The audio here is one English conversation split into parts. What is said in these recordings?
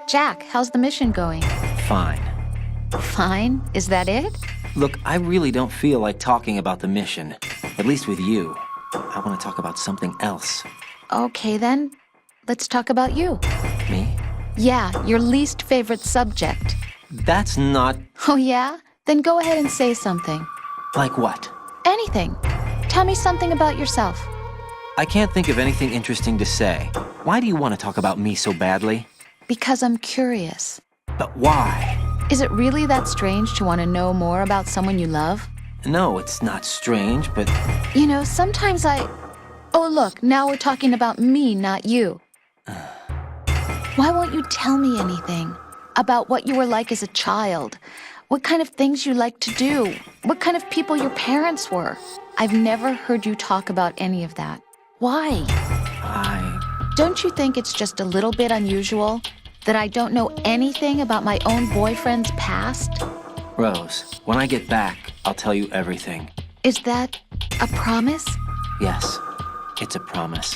Jack, how's the mission going? Fine. Fine? Is that it? Look, I really don't feel like talking about the mission. At least with you. I want to talk about something else. Okay then, let's talk about you. Me? Yeah, your least favorite subject. That's not... Oh yeah? Then go ahead and say something. Like what? Anything. Tell me something about yourself. I can't think of anything interesting to say. Why do you want to talk about me so badly? Because I'm curious. But why? Is it really that strange to want to know more about someone you love? No, it's not strange, but... You know, sometimes Oh, look, now we're talking about me, not you. Why won't you tell me anything? About what you were like as a child? What kind of things you liked to do? What kind of people your parents were? I've never heard you talk about any of that. Why? Don't you think it's just a little bit unusual that I don't know anything about my own boyfriend's past? Rose, when I get back, I'll tell you everything. Is that a promise? Yes, it's a promise.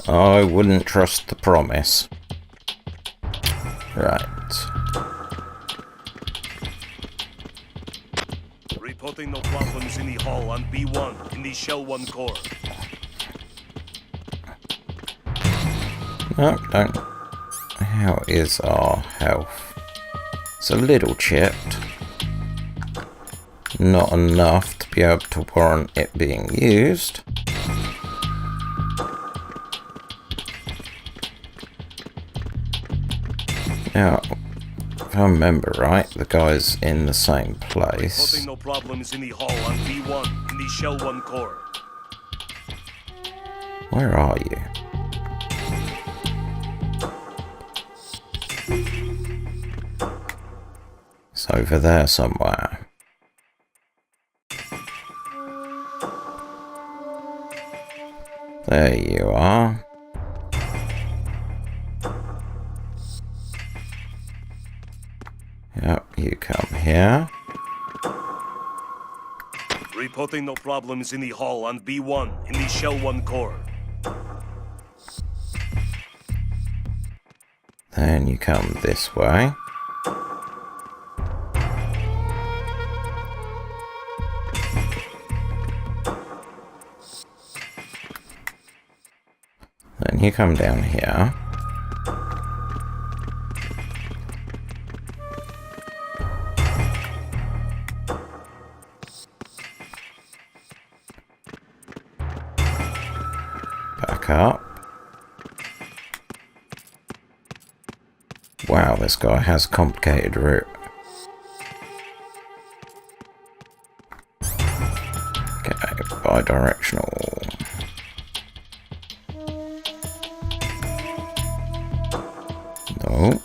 I wouldn't trust the promise. Right. Reporting no problems in the hall on B1 in the Shell 1 core. No, don't. How is our health? It's a little chipped. Not enough to be able to warrant it being used. Now, if I remember right, the guy's in the same place. Reporting no problems in the hall on B1 in the Shell 1 core. Where are you? It's over there somewhere. There you are. Yep, you come here. Reporting no problems in the hall on B1 in the Shell 1 core. Then you come this way. Then you come down here. Back up. Wow, this guy has a complicated route. Okay, bi-directional. Nope.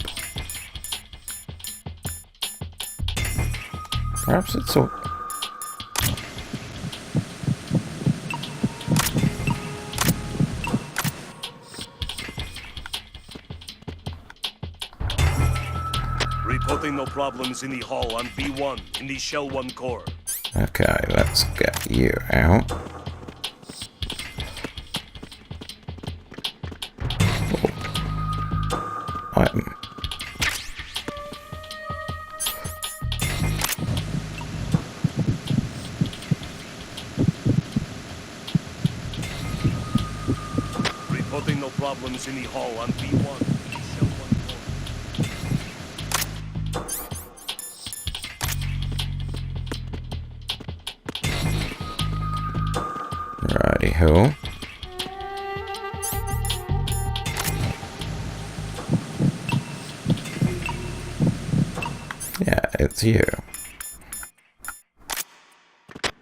Perhaps it's all... Reporting no problems in the hall on B1 in the Shell 1 core. Okay, let's get you out. Item. Reporting no problems in the hall on B1 in the Shell 1 core. Righty-ho. Yeah, it's you.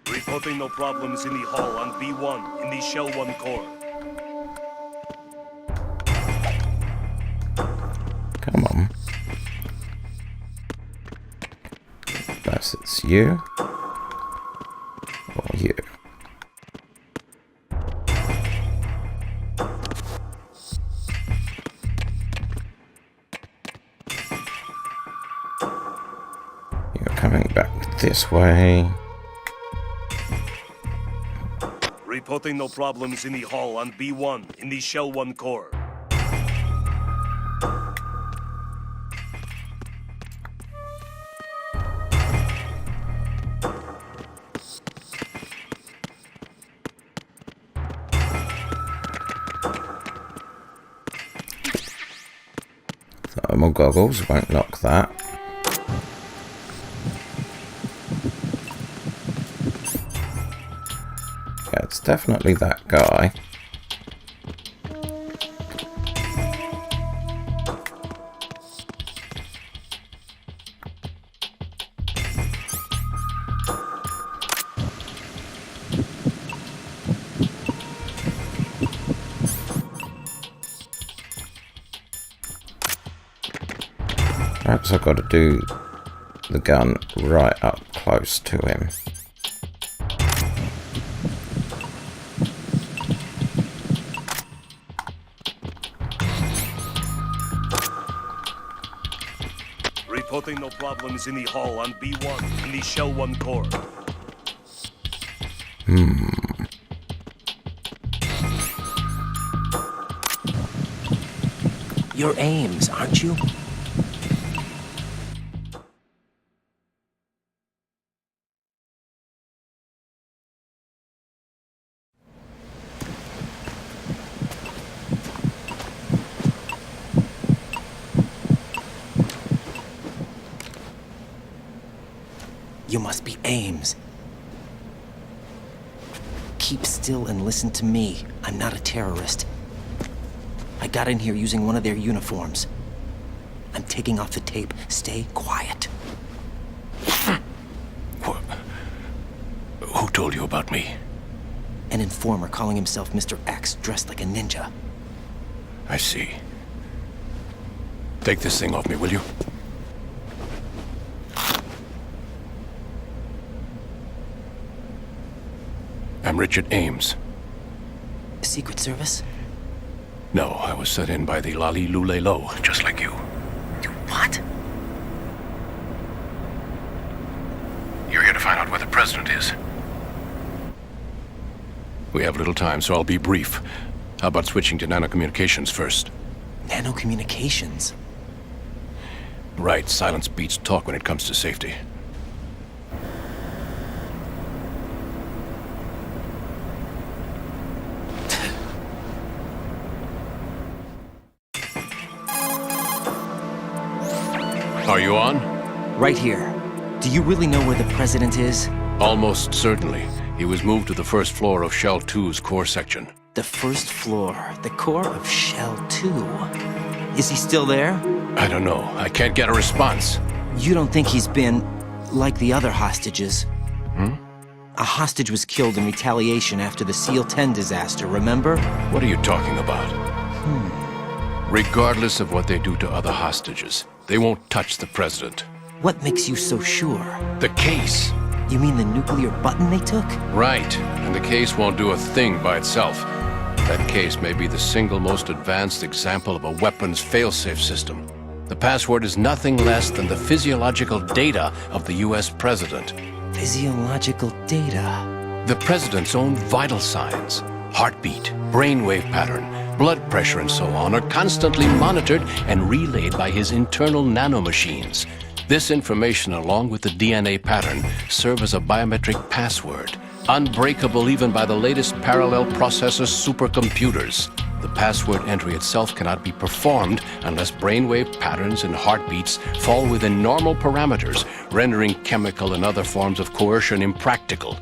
Reporting no problems in the hall on B1 in the Shell 1 core. Come on. Unless it's you. Or you. You're coming back this way. Reporting no problems in the hall on B1 in the Shell 1 core. Thermal goggles won't lock that. Yeah, it's definitely that guy. Perhaps I've got to do the gun right up close to him. Reporting no problems in the hall on B1 in the Shell 1 core. You're Ames, aren't you? You must be Ames. Keep still and listen to me. I'm not a terrorist. I got in here using one of their uniforms. I'm taking off the tape. Stay quiet. Who told you about me? An informer calling himself Mr. X, dressed like a ninja. I see. Take this thing off me, will you? I'm Richard Ames. Secret Service? No, I was sent in by the Lali Lule Lo, just like you. What? You're here to find out where the president is. We have little time, so I'll be brief. How about switching to nanocommunications first? Nanocommunications? Right, silence beats talk when it comes to safety. Are you on? Right here. Do you really know where the president is? Almost certainly. He was moved to the first floor of Shell 2's core section. The first floor, the core of Shell 2. Is he still there? I don't know. I can't get a response. You don't think he's been like the other hostages? A hostage was killed in retaliation after the SEAL 10 disaster, remember? What are you talking about? Regardless of what they do to other hostages, they won't touch the president. What makes you so sure? The case. You mean the nuclear button they took? Right. And the case won't do a thing by itself. That case may be the single most advanced example of a weapons failsafe system. The password is nothing less than the physiological data of the US president. Physiological data? The president's own vital signs, heartbeat, brainwave pattern, blood pressure and so on, are constantly monitored and relayed by his internal nanomachines. This information, along with the DNA pattern, serve as a biometric password, unbreakable even by the latest parallel processor supercomputers. The password entry itself cannot be performed unless brainwave patterns and heartbeats fall within normal parameters, rendering chemical and other forms of coercion impractical.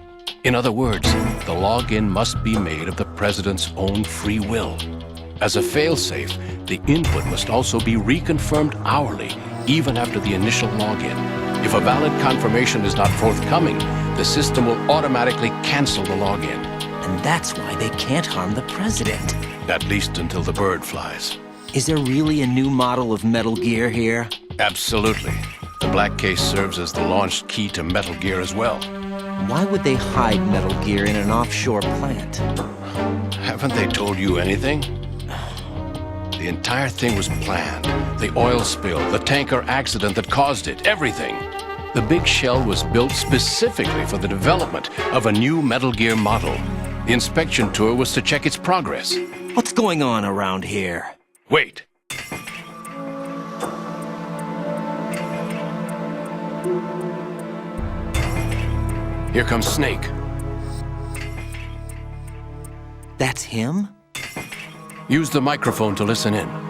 In other words, the login must be made of the president's own free will. As a failsafe, the input must also be reconfirmed hourly, even after the initial login. If a valid confirmation is not forthcoming, the system will automatically cancel the login. And that's why they can't harm the president. At least until the bird flies. Is there really a new model of Metal Gear here? Absolutely. The black case serves as the launch key to Metal Gear as well. Why would they hide Metal Gear in an offshore plant? Haven't they told you anything? The entire thing was planned. The oil spill, the tanker accident that caused it, everything. The big shell was built specifically for the development of a new Metal Gear model. The inspection tour was to check its progress. What's going on around here? Wait. Here comes Snake. That's him? Use the microphone to listen in.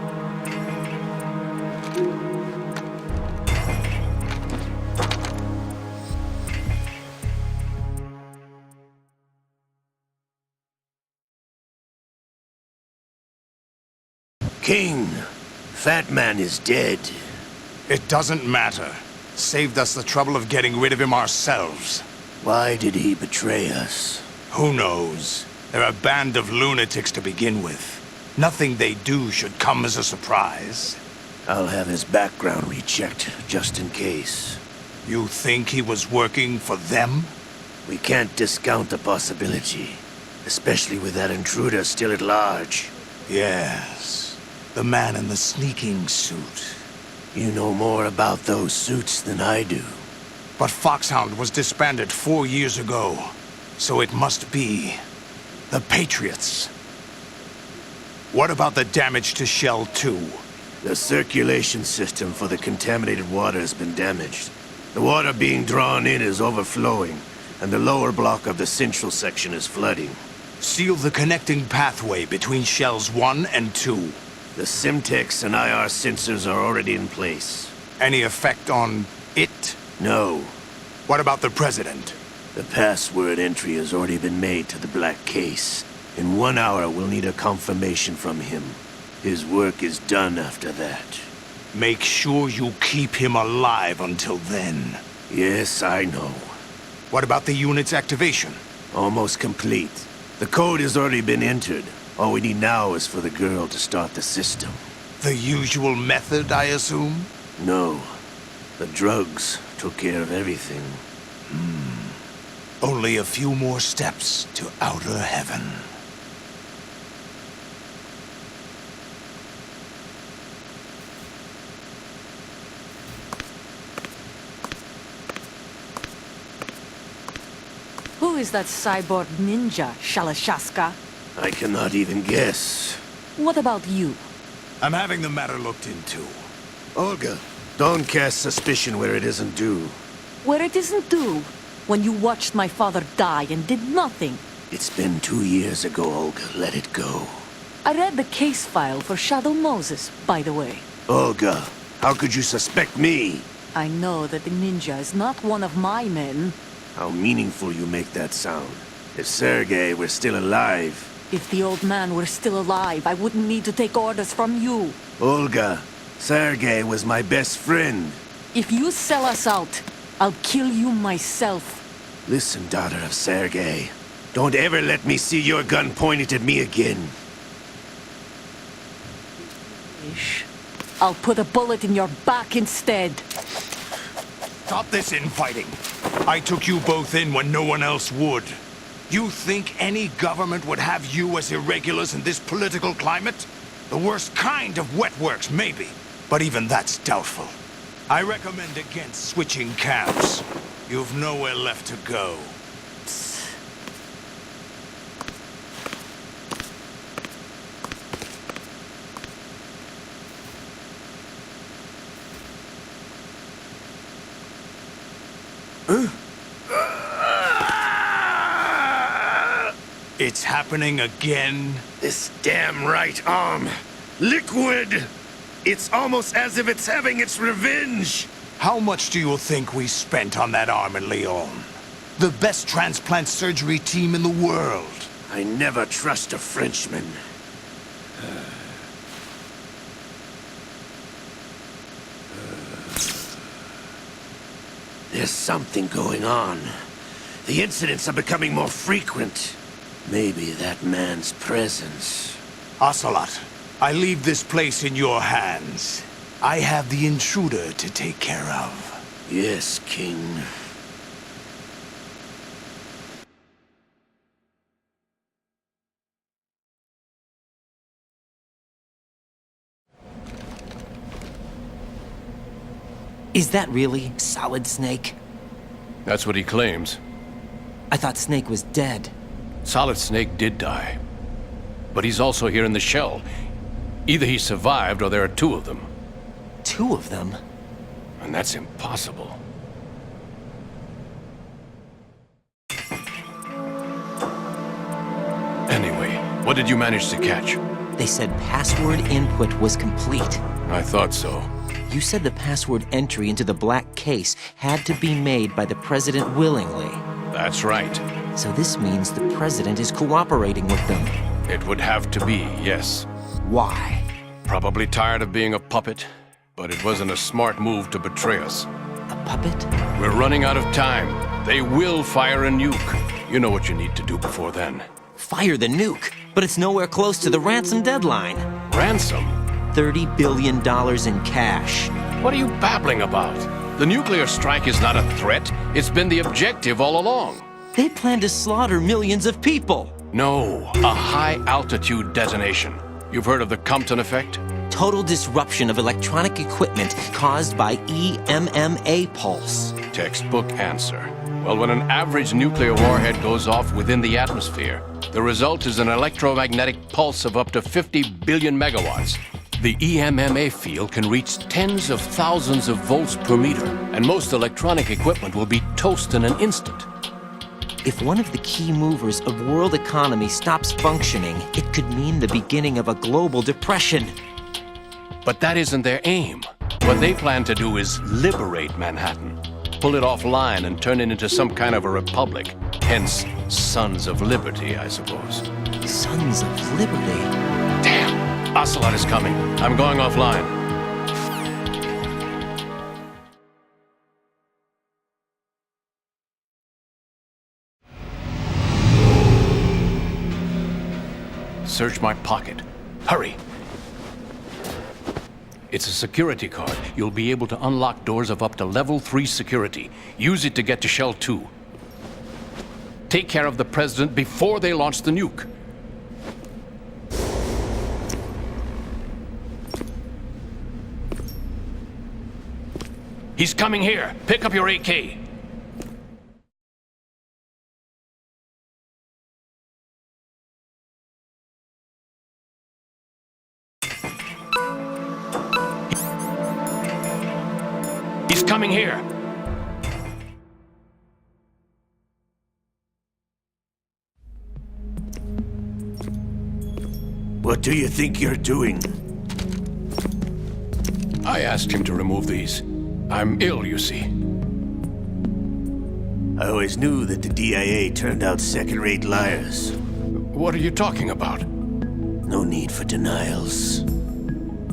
King, Fat Man is dead. It doesn't matter. Saved us the trouble of getting rid of him ourselves. Why did he betray us? Who knows? They're a band of lunatics to begin with. Nothing they do should come as a surprise. I'll have his background rechecked, just in case. You think he was working for them? We can't discount the possibility, especially with that intruder still at large. Yes. The man in the sneaking suit. You know more about those suits than I do. But Foxhound was disbanded 4 years ago. So it must be the Patriots. What about the damage to Shell 2? The circulation system for the contaminated water has been damaged. The water being drawn in is overflowing, and the lower block of the central section is flooding. Seal the connecting pathway between Shells 1 and 2. The Simtex and IR sensors are already in place. Any effect on it? No. What about the President? The password entry has already been made to the black case. In 1 hour, we'll need a confirmation from him. His work is done after that. Make sure you keep him alive until then. Yes, I know. What about the unit's activation? Almost complete. The code has already been entered. All we need now is for the girl to start the system. The usual method, I assume? No. The drugs took care of everything. Only a few more steps to outer heaven. Who is that cyborg ninja, Shalashaska? I cannot even guess. What about you? I'm having the matter looked into. Olga, don't cast suspicion where it isn't due. Where it isn't due? When you watched my father die and did nothing. It's been 2 years ago, Olga. Let it go. I read the case file for Shadow Moses, by the way. Olga, how could you suspect me? I know that the ninja is not one of my men. How meaningful you make that sound. If Sergei were still alive... If the old man were still alive, I wouldn't need to take orders from you. Olga, Sergei was my best friend. If you sell us out, I'll kill you myself. Listen, daughter of Sergei. Don't ever let me see your gun pointed at me again. Ish. I'll put a bullet in your back instead. Stop this infighting. I took you both in when no one else would. You think any government would have you as irregulars in this political climate? The worst kind of wet works, maybe. But even that's doubtful. I recommend against switching camps. You've nowhere left to go. It's happening again? This damn right arm. Liquid! It's almost as if it's having its revenge! How much do you think we spent on that arm in Lyon? The best transplant surgery team in the world. I never trust a Frenchman. There's something going on. The incidents are becoming more frequent. Maybe that man's presence. Ocelot, I leave this place in your hands. I have the intruder to take care of. Yes, King. Is that really Solid Snake? That's what he claims. I thought Snake was dead. Solid Snake did die. But he's also here in the shell. Either he survived or there are two of them. Two of them? And that's impossible. Anyway, what did you manage to catch? They said password input was complete. I thought so. You said the password entry into the black case had to be made by the president willingly. That's right. So this means the president is cooperating with them. It would have to be, yes. Why? Probably tired of being a puppet, but it wasn't a smart move to betray us. A puppet? We're running out of time. They will fire a nuke. You know what you need to do before then. Fire the nuke, but it's nowhere close to the ransom deadline. Ransom? $30 billion in cash. What are you babbling about? The nuclear strike is not a threat. It's been the objective all along. They plan to slaughter millions of people. No, a high-altitude detonation. You've heard of the Compton effect? Total disruption of electronic equipment caused by EMMA pulse. Textbook answer. Well, when an average nuclear warhead goes off within the atmosphere, the result is an electromagnetic pulse of up to 50 billion megawatts. The EMMA field can reach tens of thousands of volts per meter, and most electronic equipment will be toast in an instant. If one of the key movers of world economy stops functioning, it could mean the beginning of a global depression. But that isn't their aim. What they plan to do is liberate Manhattan. Pull it offline and turn it into some kind of a republic. Hence, Sons of Liberty, I suppose. Sons of Liberty? Damn! Ocelot is coming. I'm going offline. Search my pocket. Hurry! It's a security card. You'll be able to unlock doors of up to level 3 security. Use it to get to Shell 2. Take care of the president before they launch the nuke. He's coming here. Pick up your AK. He's coming here. What do you think you're doing? I asked him to remove these. I'm ill, you see. I always knew that the DIA turned out second-rate liars. What are you talking about? No need for denials.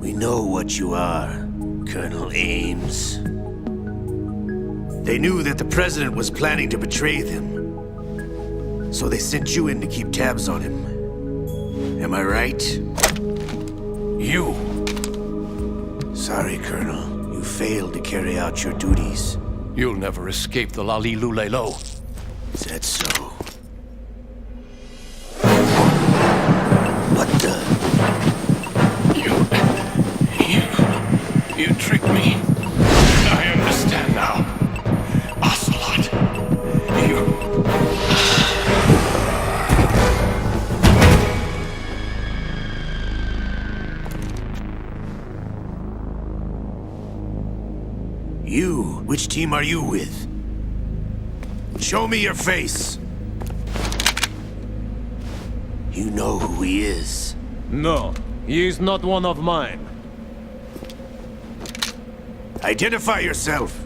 We know what you are, Colonel Ames. They knew that the president was planning to betray them. So they sent you in to keep tabs on him. Am I right? You. Sorry, Colonel. You failed to carry out your duties. You'll never escape the Lali-Lu-Lay-Lo. Is that so? What the? You tricked me. I understand now. Ocelot. You? Which team are you with? Show me your face. You know who he is. No, he is not one of mine. Identify yourself.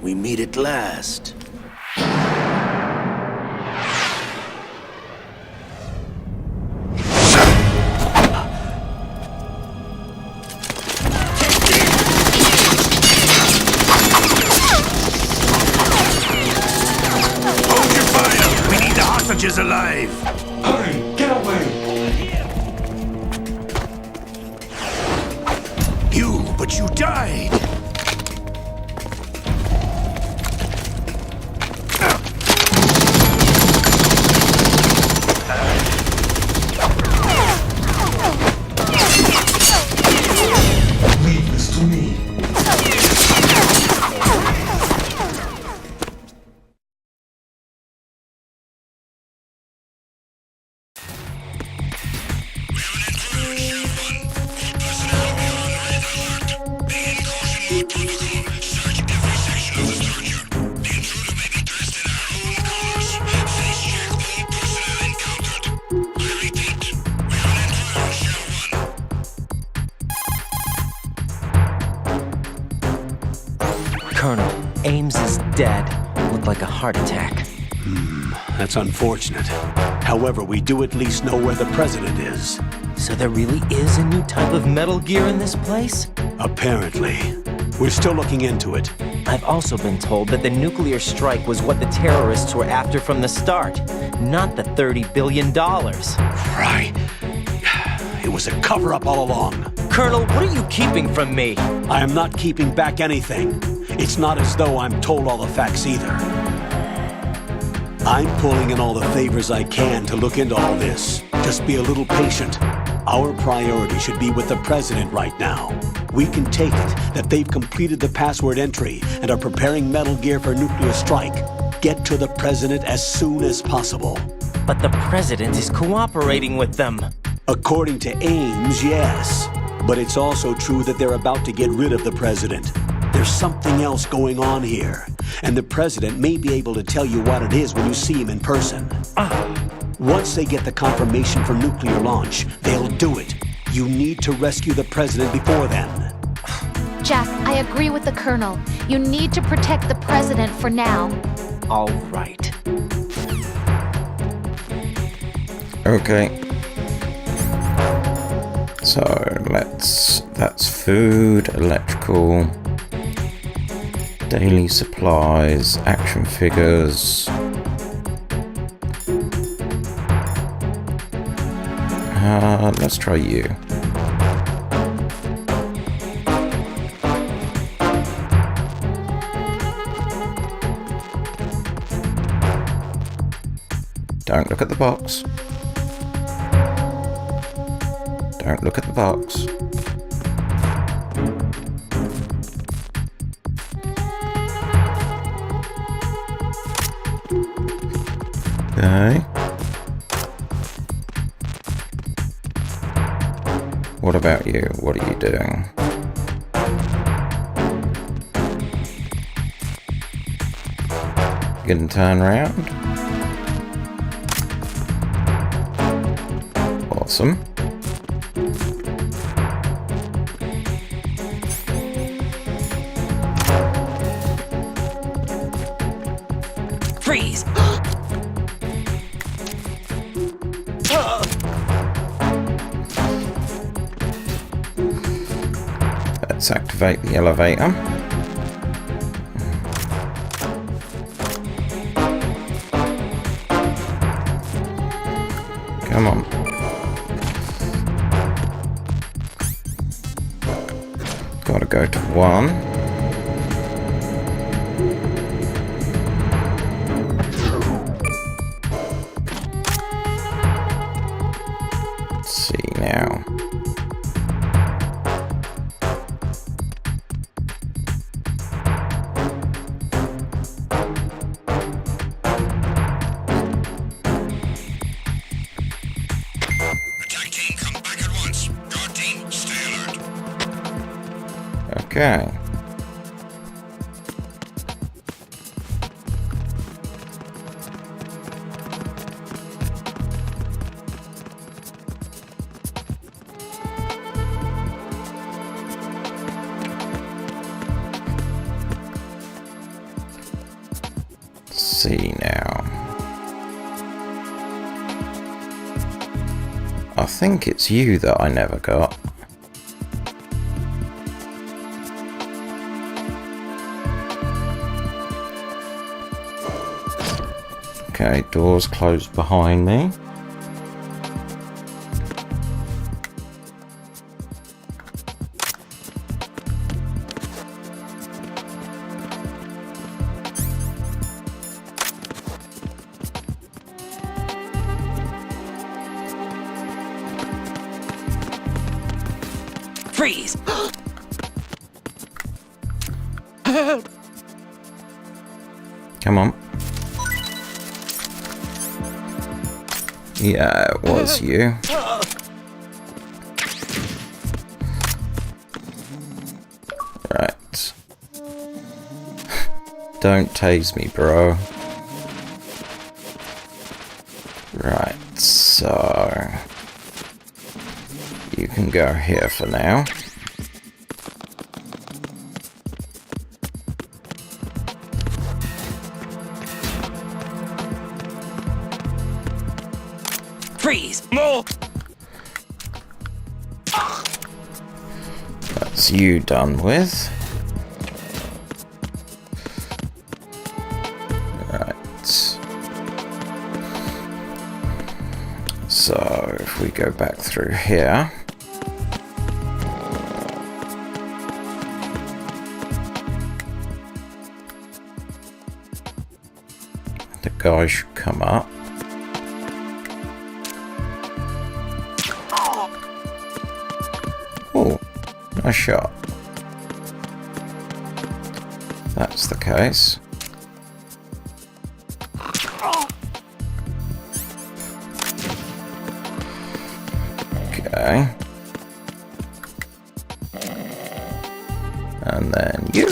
We meet at last. Hold your fire! We need the hostages alive! Hurry! Get away! But you died! Leave this to me. Colonel, Ames is dead. Looked like a heart attack. That's unfortunate. However, we do at least know where the president is. So there really is a new type of Metal Gear in this place? Apparently. We're still looking into it. I've also been told that the nuclear strike was what the terrorists were after from the start, not the $30 billion. Right. It was a cover-up all along. Colonel, what are you keeping from me? I am not keeping back anything. It's not as though I'm told all the facts either. I'm pulling in all the favors I can to look into all this. Just be a little patient. Our priority should be with the president right now. We can take it that they've completed the password entry and are preparing Metal Gear for nuclear strike. Get to the president as soon as possible. But the president is cooperating with them. According to Ames, yes. But it's also true that they're about to get rid of the president. There's something else going on here. And the president may be able to tell you what it is when you see him in person. Once they get the confirmation for nuclear launch, they'll do it. You need to rescue the president before then. Jack, I agree with the Colonel. You need to protect the president for now. All right. Okay. So that's food, electrical, daily supplies, action figures. Let's try you. Don't look at the box. Don't look at the box. Okay. What about you? What are you doing? Gonna turn around. Awesome. Freeze! Let's activate the elevator. Come on. Gotta go to 1. Let's see now. Okay. Let's see now. I think it's you that I never got. Okay, doors closed behind me. Freeze! Come on. Yeah, it was you. Right. Don't tase me, bro. Right, so... you can go here for now. No! That's you done with. Right. So, if we go back through here... the guy should come up. Oh, nice shot. That's the case. Okay. And then you.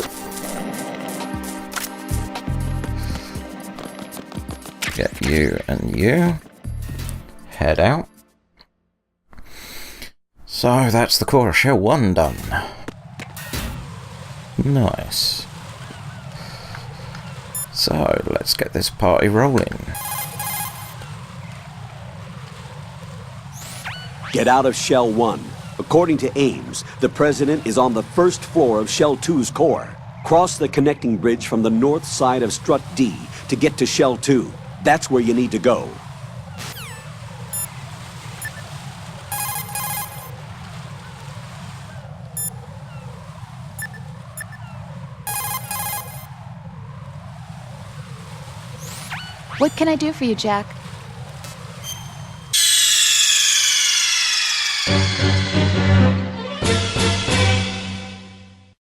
Get you and you. Head out. So that's the core of Shell 1 done. Nice. So let's get this party rolling. Get out of Shell 1. According to Ames, the President is on the first floor of Shell 2's core. Cross the connecting bridge from the north side of Strut D to get to Shell 2. That's where you need to go. What can I do for you, Jack?